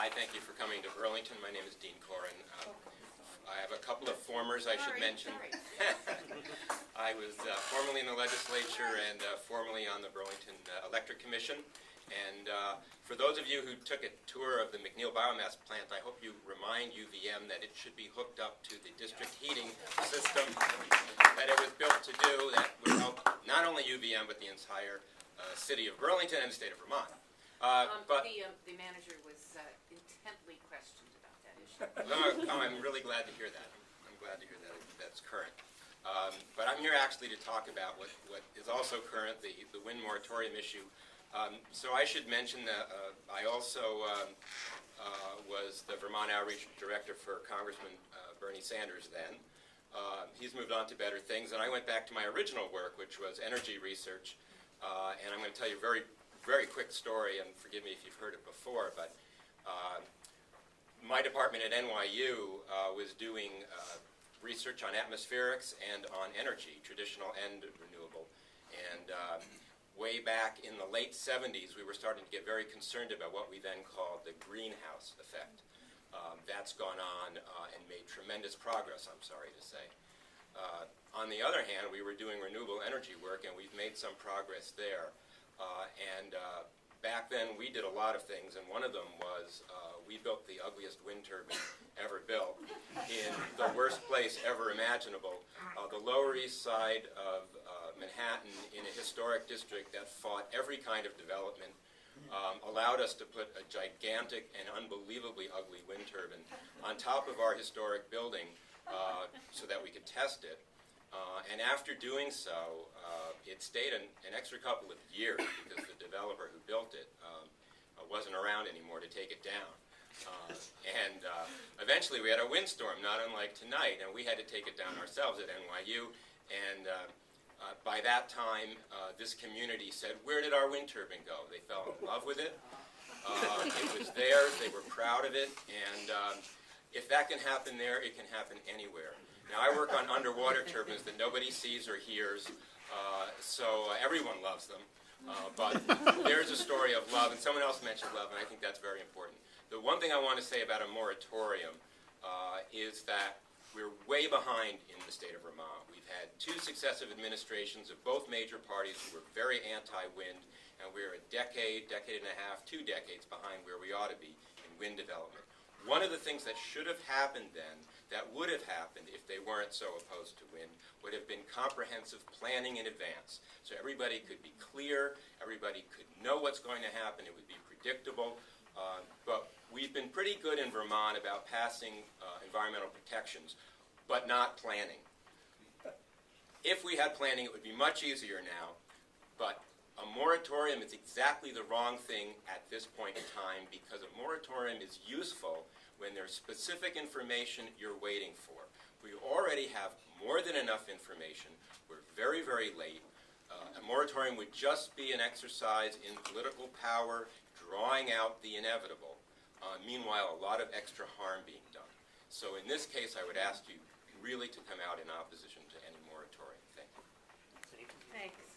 Hi, thank you for coming to Burlington. My name is Dean Corin. I have a couple of formers I should mention. I was formerly in the legislature and formerly on the Burlington Electric Commission. And for those of you who took a tour of the McNeil Biomass Plant, I hope you remind UVM that it should be hooked up to the district heating system that it was built to do that would help not only UVM but the entire city of Burlington and the state of Vermont. The manager was intently questioned about that issue. I'm really glad to hear that. I'm glad to hear that that's current. But I'm here actually to talk about what is also current, the wind moratorium issue. So I should mention that I also was the Vermont Outreach Director for Congressman Bernie Sanders then. He's moved on to better things, and I went back to my original work, which was energy research. And I'm going to tell you a very, very quick story, and forgive me if you've heard it before, but my department at NYU was doing research on atmospherics and on energy, traditional and renewable. And way back in the late 70s, we were starting to get very concerned about what we then called the greenhouse effect. That's gone on and made tremendous progress, I'm sorry to say. On the other hand, we were doing renewable energy work, and we've made some progress there. Back then, we did a lot of things, and one of them was we built the ugliest wind turbine ever built in the worst place ever imaginable, the Lower East Side of Manhattan, in a historic district that fought every kind of development, allowed us to put a gigantic and unbelievably ugly wind turbine on top of our historic building so that we could test it. And after doing so, it stayed an extra couple of years because the developer who built it wasn't around anymore to take it down. Eventually we had a windstorm, not unlike tonight, and we had to take it down ourselves at NYU. And by that time, this community said, "Where did our wind turbine go?" They fell in love with it. It was theirs. They were proud of it. And if that can happen there, it can happen anywhere. Now, I work on underwater turbines that nobody sees or hears, so everyone loves them. But there's a story of love, and someone else mentioned love, and I think that's very important. The one thing I want to say about a moratorium is that we're way behind in the state of Vermont. We've had two successive administrations of both major parties who were very anti-wind, and we're a decade and a half, 2 decades behind where we ought to be in wind development. One of the things that should have happened then, that would have happened if they weren't so opposed to wind, would have been comprehensive planning in advance. So everybody could be clear, everybody could know what's going to happen, it would be predictable. But we've been pretty good in Vermont about passing environmental protections, but not planning. If we had planning, it would be much easier now, but a moratorium is exactly the wrong thing at this point in time, because a moratorium is useful when there's specific information you're waiting for. We already have more than enough information. We're very, very late. A moratorium would just be an exercise in political power, drawing out the inevitable. Meanwhile, a lot of extra harm being done. So in this case, I would ask you really to come out in opposition to any moratorium. Thank you. Thanks.